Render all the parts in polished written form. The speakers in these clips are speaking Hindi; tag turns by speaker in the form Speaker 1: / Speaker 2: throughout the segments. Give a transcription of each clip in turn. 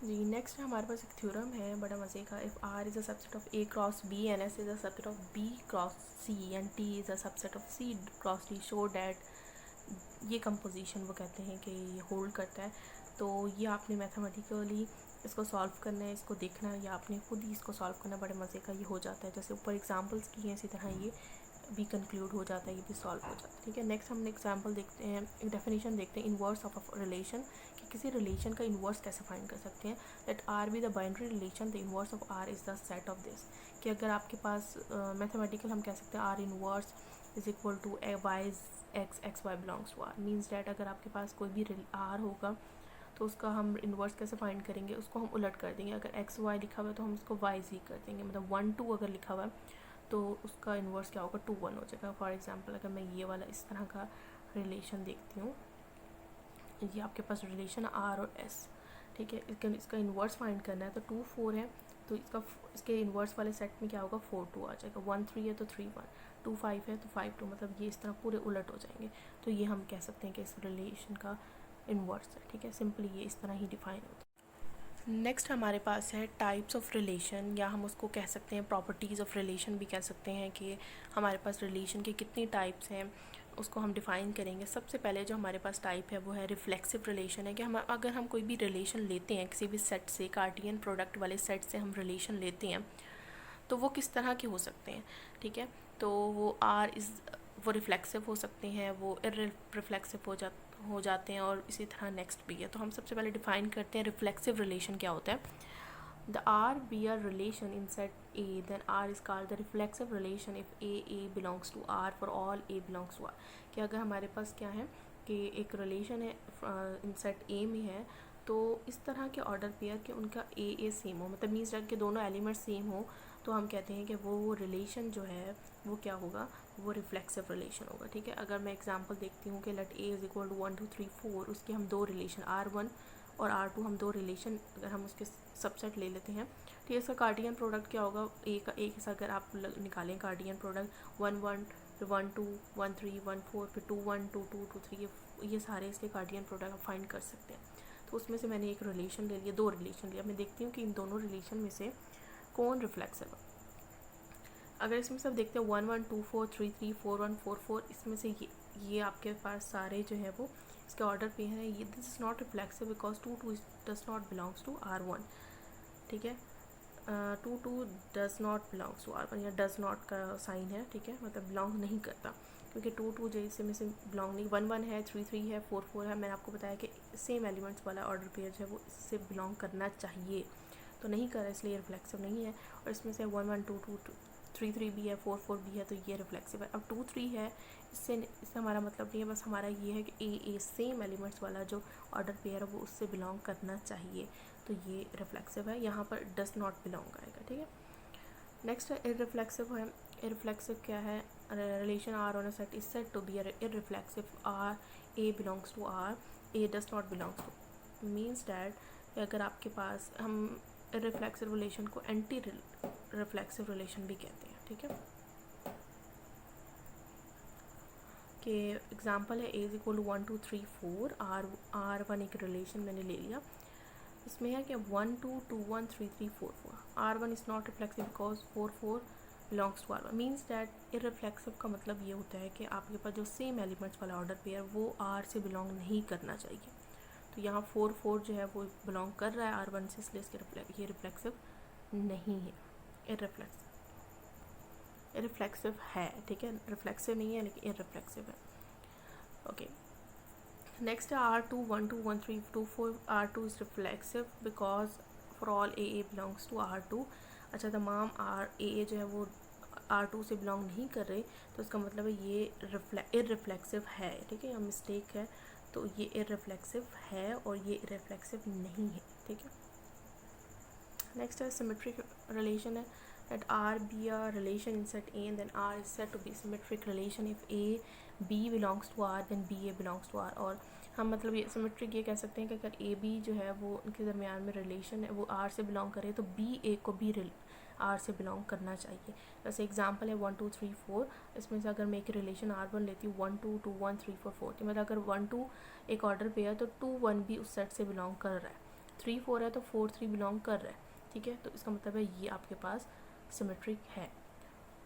Speaker 1: जी नेक्स्ट हमारे पास एक थ्योरम है बड़ा मज़े का। If R is a subset of A cross B and S is a subset of B cross C and T is a subset of C cross D, show that, ये कंपोजिशन वो कहते हैं कि ये होल्ड करता है। तो ये आपने मैथमेटिकली इसको सॉल्व करना है, इसको देखना है, या आपने खुद ही इसको सॉल्व करना है। बड़े मज़े का ये हो जाता है, जैसे ऊपर एग्जांपल्स की हैं इसी तरह ये भी कंक्लूड हो जाता है, ये भी सॉल्व हो जाता है। ठीक है, नेक्स्ट हम एग्जांपल देखते हैं, एक डेफिनेशन देखते हैं इन्वर्स ऑफ अ रिलेशन, कि किसी रिलेशन का इन्वर्स कैसे फाइंड कर सकते हैं। Let R be the binary relation, the inverse of R is the set of this. कि अगर आपके पास मैथमेटिकल हम कह सकते हैं R inverse is equal to Y X Y belongs to R, means that अगर आपके पास कोई भी आर होगा तो उसका हम इन्वर्स कैसे फाइंड करेंगे, उसको हम उलट कर देंगे। अगर एक्स वाई लिखा हुआ है तो हम उसको वाई जी कर देंगे, मतलब 1 2 अगर लिखा हुआ है तो उसका इन्वर्स क्या होगा, 2 1 हो जाएगा। फॉर एग्जांपल अगर मैं ये वाला इस तरह का रिलेशन देखती हूँ, ये आपके पास रिलेशन आर और एस, ठीक है, इसका इन्वर्स फाइंड करना है तो 2 4 है, तो इसके इन्वर्स वाले सेट में क्या होगा 4 2 आ जाएगा। 1 3 है तो 3 1, 2 5 है तो 5 2, मतलब ये इस तरह पूरे उलट हो जाएंगे। तो ये हम कह सकते हैं कि इस रिलेशन का इन्वर्स है। ठीक है, सिंपली ये इस तरह ही डिफाइन होता है। नेक्स्ट हमारे पास है टाइप्स ऑफ रिलेशन, या हम उसको कह सकते हैं प्रॉपर्टीज़ ऑफ रिलेशन भी कह सकते हैं, कि हमारे पास रिलेशन के कितनी टाइप्स हैं उसको हम डिफ़ाइन करेंगे। सबसे पहले जो हमारे पास टाइप है वो है रिफ्लेक्सिव रिलेशन है, कि हम अगर हम कोई भी रिलेशन लेते हैं किसी भी सेट से, कार्टियन प्रोडक्ट वाले सेट से हम रिलेशन लेते हैं तो वो किस तरह के हो सकते हैं। ठीक है, तो वो रिफ्लेक्सिव हो सकते हैं, वो इररिफ्लेक्सिव हो जाते हैं, और इसी तरह नेक्स्ट भी है। तो हम सबसे पहले डिफाइन करते हैं रिफ्लेक्सिव रिलेशन क्या होता है। The R be R relation in set A, then R is called the reflexive relation if A belongs to R for all A belongs to R. कि अगर हमारे पास क्या है कि एक रिलेशन है इन सेट ए में है, तो इस तरह के ऑर्डर पेयर के उनका ए सेम हो, मतलब मीन्स के दोनों एलिमेंट सेम हो, तो हम कहते हैं कि वो रिलेशन जो है वो क्या होगा, वो रिफ्लेक्सिव रिलेशन होगा। ठीक है, अगर मैं एग्जांपल देखती हूँ कि let A is equal to 1 2 3 4, उसके हम दो रिलेशन R1 और R2, हम दो रिलेशन अगर हम उसके सबसेट ले लेते हैं, ठीक है, इसका कार्डियन प्रोडक्ट क्या होगा, ए का एक से अगर आप निकालें कार्डियन प्रोडक्ट 1 1 फिर 1 2 1 3 1 4 फिर 2 1 2 2 2 3, ये सारे इसके कार्डियन प्रोडक्ट आप फाइंड कर सकते हैं। तो उसमें से मैंने एक रिलेशन ले लिया, दो रिलेशन लिया, मैं देखती हूँ कि इन दोनों रिलेशन में से कौन रिफ्लेक्सिव है। अगर इसमें सब देखते हैं 1 1 2 4 3 3 4 1 4 4, इसमें से ये आपके पास सारे जो है वो इसके ऑर्डर पे हैं। ये this is not reflexive because 2 2 does not belongs to R1। ठीक है, 2 2 does not belongs to R1, या डज नॉट का साइन है, ठीक है, मतलब बिलोंग नहीं करता, क्योंकि 2 2 जैसे में से बिलोंग नहीं, 1 1 है 3 3 है 4 4 है। मैंने आपको बताया कि सेम एलिमेंट्स वाला ऑर्डर पेयर जो है वो इससे बिलोंग करना चाहिए, तो नहीं कर रहा, इसलिए रिफ्लेक्सिव नहीं है। और इसमें से 1 1 2 2 3 3 भी है, 4 4 भी है, तो ये रिफ्लेक्सिव है। अब 2 3 है, इससे हमारा मतलब नहीं है, बस हमारा ये है कि ए सेम एलिमेंट्स वाला जो ऑर्डर पेयर है वो उससे बिलोंग करना चाहिए, तो ये रिफ्लेक्सिव है। यहाँ पर डज नॉट बिलोंग आएगा। ठीक है, नेक्स्ट है इररिफ्लेक्सिव है। इररिफ्लेक्सिव क्या है, relation R on a set is said to be irreflexive R A belongs to R, A does not belongs to, means that अगर आपके पास हम इररिफ्लेक्सिव रिलेशन को एंटी रिफ्लेक्सिव रिलेशन भी कहते हैं। ठीक है, कि एग्जांपल है ए इज इक्वल टू 1 2 3 4, R1 एक रिलेशन मैंने ले लिया, इसमें है कि 1 2 2 1 3 3 4 4, R1 is not reflexive because 4 4 belongs to R1, means that irreflexive का मतलब ये होता है कि आपके पास जो सेम एलिमेंट्स वाला ऑर्डर पेयर वो R से बिलोंग नहीं करना चाहिए। तो यहाँ 4 4 जो है वो बिलोंग कर रहा है R1 से, इसलिए इसके ये रिफ्लेक्सिव नहीं है, इररिफ्लेक्सिव है। ठीक है, रिफ्लेक्सिव नहीं है लेकिन इररिफ्लेक्सिव है। ओके, नेक्स्ट है R2 1 2 1 3 2 4, R2 is reflexive because for all A belongs to R2। अच्छा, तमाम ए जो है वो R2 से बिलोंग नहीं कर रहे, तो इसका मतलब है ये इररिफ्लेक्सिव है। ठीक है, यह मिस्टेक है, तो ये इररिफ्लेक्सिव है और ये इररिफ्लेक्सिव नहीं है। ठीक है, नेक्स्ट है सिमेट्रिक रिलेशन है, that R be a relation in set A and then R is said to be symmetric relation if A B belongs to R then B A belongs to R। और हम मतलब ये सिमेट्रिक ये कह सकते हैं कि अगर A B जो है वो उनके दरमियान में रिलेशन है वो R से बिलोंग करे, तो B A को भी R से बिलोंग करना चाहिए। जैसे एग्जांपल है 1 2 3 4, इसमें से अगर मैं एक रिलेशन R1 लेती हूँ 1 2 2 1 3 4 4, मतलब अगर 1 2 एक ऑर्डर पे है तो 2 1 भी उस सेट से बिलोंग कर रहा है। 3 4 है तो 4 3 बिलोंग कर रहा है, ठीक है। तो इसका मतलब है ये आपके पास सिमेट्रिक है।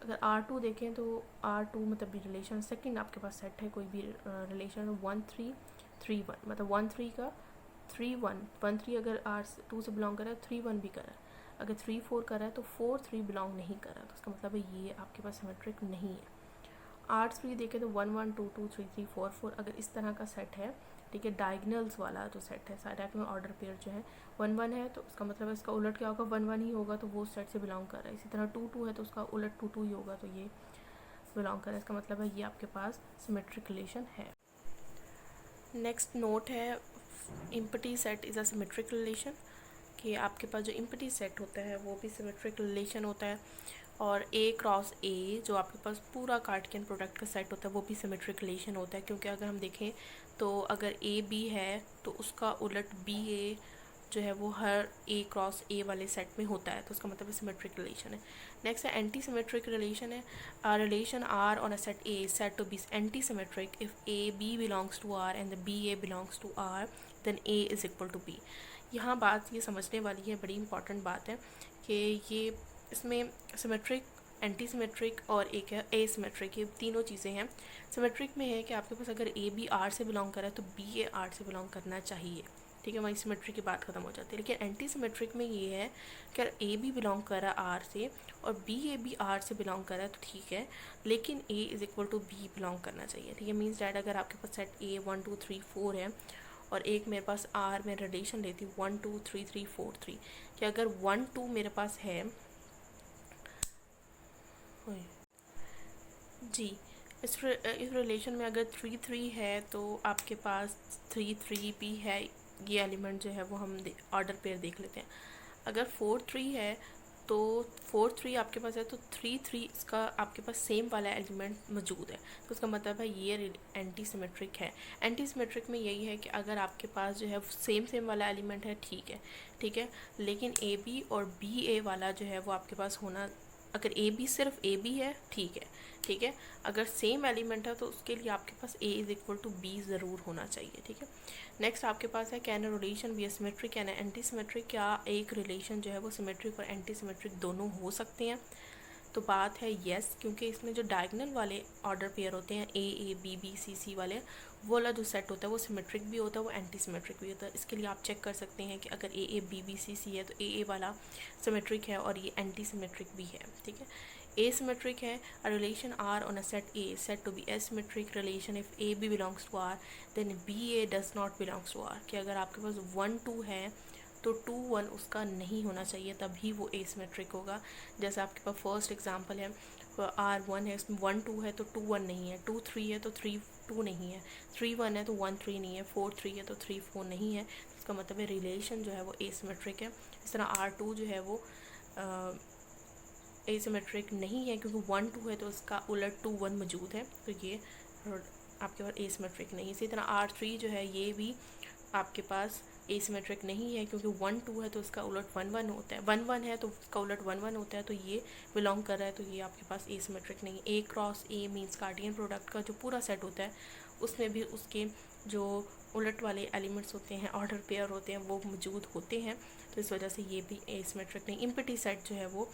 Speaker 1: अगर R2 देखें तो R2 मतलब भी रिलेशन सेकंड आपके पास सेट है, कोई भी रिलेशन 1 3 3 1, मतलब 1 3 का 3 1 1 3 अगर R2 से बिलोंग कर रहा है 3 1 भी कर रहा है। अगर 3 4 कर रहा है तो 4 3 बिलोंग नहीं कर रहा, तो इसका मतलब है ये आपके पास सिमेट्रिक नहीं है। R3 देखें तो 1 1 2 2 3 3 4 4 अगर इस तरह का सेट है, ठीक है, डायगनल्स वाला जो सेट है, सारे में ऑर्डर पेयर जो है 1 1 है, तो उसका मतलब है इसका उलट क्या होगा, 1 1 ही होगा, तो वो सेट से बिलोंग कर रहा है। इसी तरह 2 2 है तो उसका उलट 2 2 ही होगा, तो ये बिलोंग कर रहा है। इसका मतलब है ये आपके पास सिमेट्रिक रिलेशन है। नेक्स्ट नोट है, empty set is a symmetric relation, कि आपके पास जो इम्पटी सेट होता है वो भी सिमेट्रिक रिलेशन होता है। और A क्रॉस A जो आपके पास पूरा कार्टेशियन प्रोडक्ट का सेट होता है वो भी सिमेट्रिक रिलेशन होता है, क्योंकि अगर हम देखें तो अगर A B है तो उसका उलट B A जो है वो हर A क्रॉस A वाले सेट में होता है, तो उसका मतलब सिमेट्रिक रिलेशन है। नेक्स्ट है एंटी सिमेट्रिक रिलेशन है, relation R on a set A is said to be anti symmetric if A B belongs to R and the B A belongs to R then A is equal to B। यहाँ बात ये समझने वाली है, बड़ी इंपॉर्टेंट बात है कि ये इसमें सिमेट्रिक, एंटी सिमेट्रिक और एक है एसिमेट्रिक, ये तीनों चीज़ें हैं। सिमेट्रिक में है कि आपके पास अगर ए बी आर से बिलोंग कर रहा है तो बी ए आर से बिलोंग करना चाहिए, ठीक है, वहीं सिमेट्रिक की बात खत्म हो जाती है। लेकिन एंटी सिमेट्रिक में ये है कि अगर ए बी बिलोंग कर रहा है आर से और बी ए बी आर से बिलोंग कर रहा है तो ठीक है, लेकिन A is equal to B belong करना चाहिए, ठीक है। मीन्स डैट अगर आपके पास सेट ए 1 2 3 4 है और एक मेरे पास आर में रिलेशन लेती हूँ 1 2 3 3 4 3, कि अगर 1 2 मेरे पास है जी, इस रिलेशन में अगर 3 3 है तो आपके पास 3 3 भी है, ये एलिमेंट जो है वो हम ऑर्डर पेयर देख लेते हैं। अगर 4 3 है तो 4 3 आपके पास है तो 3 3 इसका आपके पास सेम वाला एलिमेंट मौजूद है, तो उसका मतलब है ये एंटी सिमेट्रिक है। एंटी सिमेट्रिक में यही है कि अगर आपके पास जो है सेम वाला एलिमेंट है, ठीक है, ठीक है, लेकिन ए बी और बी ए वाला जो है वो आपके पास होना, अगर ए बी सिर्फ ए बी है, ठीक है, ठीक है, अगर सेम एलिमेंट है तो उसके लिए आपके पास A is equal to B ज़रूर होना चाहिए, ठीक है। नेक्स्ट आपके पास है can a relation be symmetric can anti symmetric, क्या एक रिलेशन जो है वो सिमेट्रिक और एंटी सिमेट्रिक दोनों हो सकते हैं? तो बात है येस, क्योंकि इसमें जो डायगनल वाले ऑर्डर पेयर होते हैं ए बी बी सी सी वाले, वो वाला जो सेट होता है वो सिमेट्रिक भी होता है, वो एंटी सिमेट्रिक भी होता है। इसके लिए आप चेक कर सकते हैं कि अगर ए बी बी सी सी है तो ए वाला सिमेट्रिक है और ये एंटी सिमेट्रिक भी है, ठीक है। Asymmetric है a relation R on a set A is said to be asymmetric relation if AB belongs to R then BA does not belongs to R, कि अगर आपके पास 1 2 है तो 2 1 उसका नहीं होना चाहिए, तभी वो asymmetric होगा। जैसे आपके पास फर्स्ट एग्जांपल है R1 है, इसमें 1 2 है तो 2 1 नहीं है, 2 3 है तो 3 2 नहीं है, 3 1 है तो 1 3 नहीं है, 4 3 है तो 3 4 नहीं है, इसका मतलब है रिलेशन जो है वो asymmetric है। इस तरह R2 जो है वो एसिमेट्रिक नहीं है, क्योंकि 1 2 है तो उसका उलट 2 1 मौजूद है, तो ये आपके पास एसिमेट्रिक नहीं है। इसी तरह R3 जो है ये भी आपके पास एसिमेट्रिक नहीं है, क्योंकि 1 2 है तो उसका उलट 1 1 होता है, 1 1 है तो उसका उलट 1 1 होता है, तो ये बिलोंग कर रहा है, तो ये आपके पास एसिमेट्रिक नहीं है। A cross A means Cartesian product का जो पूरा सेट होता है उसमें भी उसके जो उलट वाले एलिमेंट्स होते हैं, ऑर्डर पेयर होते हैं, वो मौजूद होते हैं, तो इस वजह से ये भी एसिमेट्रिक नहीं। इम्पटी सेट जो है वो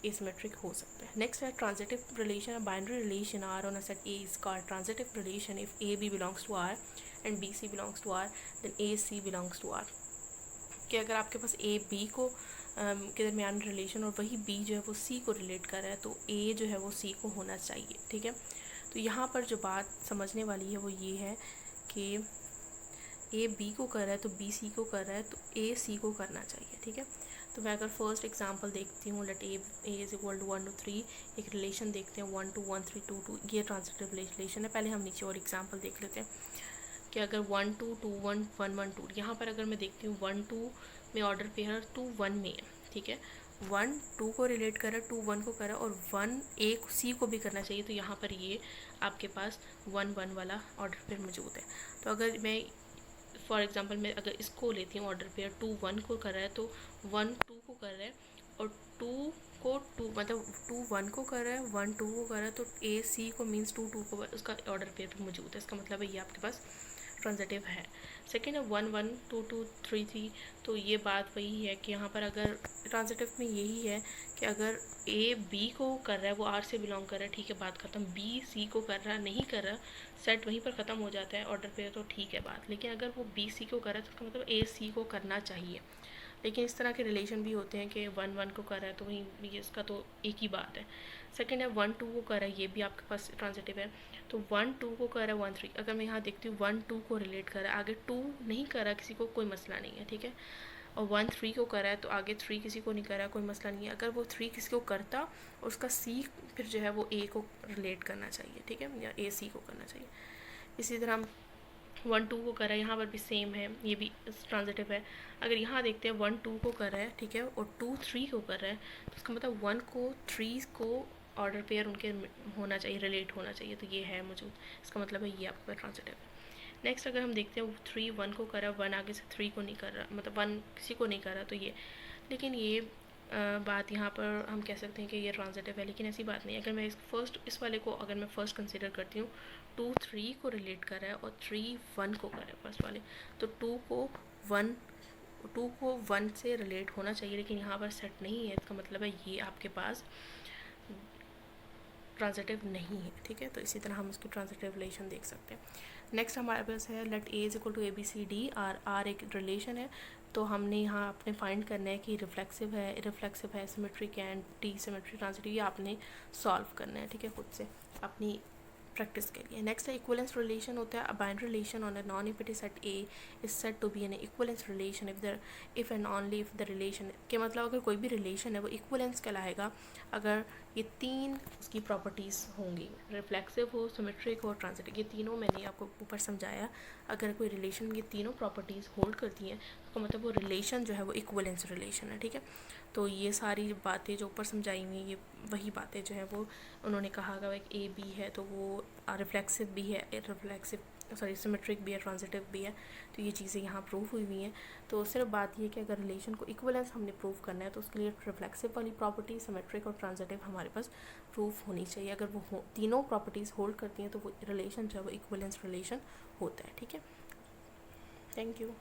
Speaker 1: एसिमेट्रिक हो सकता है। नेक्स्ट है transitive relation, binary relation R on a set A is called transitive relation if A B belongs to R and B C belongs to R then A C belongs to R, कि अगर आपके पास ए बी को के दरमियान रिलेशन और वही बी जो है वो सी को रिलेट कर रहा है तो ए जो है वो सी को होना चाहिए, ठीक है। तो यहाँ पर जो बात समझने वाली है वो ये है कि ए बी को कर रहा है तो बी सी को कर रहा है तो ए सी को करना चाहिए, ठीक है। तो मैं अगर फर्स्ट एग्जांपल देखती हूँ, let A is equal to 1 2 3, एक रिलेशन देखते हैं 1 2 1 3 2 2, ये ट्रांजिटिव रिलेशन है। पहले हम नीचे और एग्जांपल देख लेते हैं कि अगर 1 2 2 1 1 1 2, यहाँ पर अगर मैं देखती हूँ 1 2 में ऑर्डर पेयर 2 1 में है, ठीक है, 1 2 को रिलेट कर रहा है, 2 1 को कर रहा है और 1 ए सी को भी करना चाहिए, तो यहाँ पर ये आपके पास 1 1 वाला ऑर्डर पेयर मौजूद है। तो अगर मैं फॉर एग्जांपल मैं अगर इसको लेती हूँ ऑर्डर पेयर 2 1 को कर रहा है तो 1 2 को कर रहा है और 2 को 2 मतलब 2 1 को कर रहा है, 1 2 को कर रहा है, तो ए सी को मीन्स 2 2 को उसका ऑर्डर पेयर पर मौजूद है। इसका मतलब है ये आपके पास ट्रांजिटिव है। सेकेंड है 1 1 2 2 3 3, तो ये बात वही है कि यहाँ पर अगर ट्रांजिटिव में यही है कि अगर ए बी को कर रहा है, वो आर से बिलोंग कर रहा है, ठीक है, बात खत्म। बी सी को कर रहा नहीं कर रहा, सेट वहीं पर ख़त्म हो जाता है ऑर्डर पे, तो ठीक है बात। लेकिन अगर वो बी सी को कर रहा है तो उसका मतलब ए सी को करना चाहिए। लेकिन इस तरह के रिलेशन भी होते हैं कि 1 1 को कर रहा है तो वहीं इसका तो एक ही बात है। सेकेंड है 1 2 को कर रहा है, ये भी आपके पास ट्रांजिटिव है। तो 1 2 को कर रहा है 1 3, अगर मैं यहाँ देखती हूँ 1 2 को रिलेट कर रहा है, आगे 2 नहीं कर रहा किसी को, कोई मसला नहीं है, ठीक है। और 1 3 को कर रहा है तो आगे 3 किसी को नहीं कर रहा, कोई मसला नहीं है। अगर वो 3 किसी को करता, उसका सी फिर जो है वो ए को रिलेट करना चाहिए, ठीक है, या ए सी को करना चाहिए। इसी तरह हम 1 2 को कर रहा है, यहाँ पर भी सेम है, ये भी ट्रांजिटिव है। अगर यहाँ देखते हैं 1 2 को कर रहा है, ठीक है, और 2 3 को कर रहा है, तो उसका मतलब 1 को 3 को ऑर्डर पेयर उनके होना चाहिए, रिलेट होना चाहिए, तो ये है मौजूद। इसका मतलब है ये आपका ट्रांजिटिव है। नेक्स्ट अगर हम देखते हैं 3 1 को कर रहा है, 1 आगे से 3 को नहीं कर रहा, मतलब 1 किसी को नहीं कर रहा, तो ये, लेकिन ये बात यहाँ पर हम कह सकते हैं कि ये ट्रांजिटिव है, लेकिन ऐसी बात नहीं। अगर मैं इस वाले को अगर मैं फ़र्स्ट कंसिडर करती हूँ, 2 3 को रिलेट कर रहा है और 3 1 को कर रहा है फर्स्ट वाले, तो 2 को 1 से रिलेट होना चाहिए, लेकिन यहाँ पर सेट नहीं है, इसका मतलब है ये आपके पास ट्रांजिटिव नहीं है, ठीक है। तो इसी तरह हम इसकी ट्रांजिटिव रिलेशन देख सकते हैं। नेक्स्ट हमारे पास है let A is equal to A B C D, R एक रिलेशन है, तो हमने यहाँ अपने फाइंड करना है कि रिफ्लेक्सिव है, इरिफ्लेक्सिव है, सिमेट्रिक है, टी सिमेट्री, ट्रांजिटिव, ये आपने सॉल्व करना है, ठीक है, खुद से अपनी प्रैक्टिस के लिए। नेक्स्ट है इक्वलेंस रिलेशन होता है। A binary relation on a non empty set A is said to be an equivalence relation if and only if the relation के मतलब अगर कोई भी रिलेशन है वो इक्वलेंस कहलाएगा अगर ये तीन उसकी प्रॉपर्टीज़ होंगी, रिफ्लेक्सिव हो, सिमेट्रिक हो और ट्रांजिटिव। ये तीनों मैंने आपको ऊपर समझाया। अगर कोई रिलेशन ये तीनों प्रॉपर्टीज़ होल्ड करती हैं तो मतलब वो रिलेशन जो है वो इक्वलेंस रिलेशन है, ठीक है। तो ये सारी बातें जो ऊपर समझाई हुई ये वही बातें जो है वो उन्होंने कहा कि एक ए बी है तो वो रिफ्लेक्सिव भी है, सिमेट्रिक भी है, ट्रांजिटिव भी है, तो ये चीज़ें यहाँ प्रूव हुई हुई हैं। तो सिर्फ बात ये कि अगर रिलेशन को इक्वलेंस हमने प्रूव करना है तो उसके लिए रिफ्लेक्सिव वाली प्रॉपर्टी, सिमेट्रिक और ट्रांजिटिव हमारे पास प्रूफ होनी चाहिए। अगर वो तीनों प्रॉपर्टीज़ होल्ड करती हैं तो वो रिलेशन जो है वो इक्वलेंस रिलेशन होता है, ठीक है। Thank you.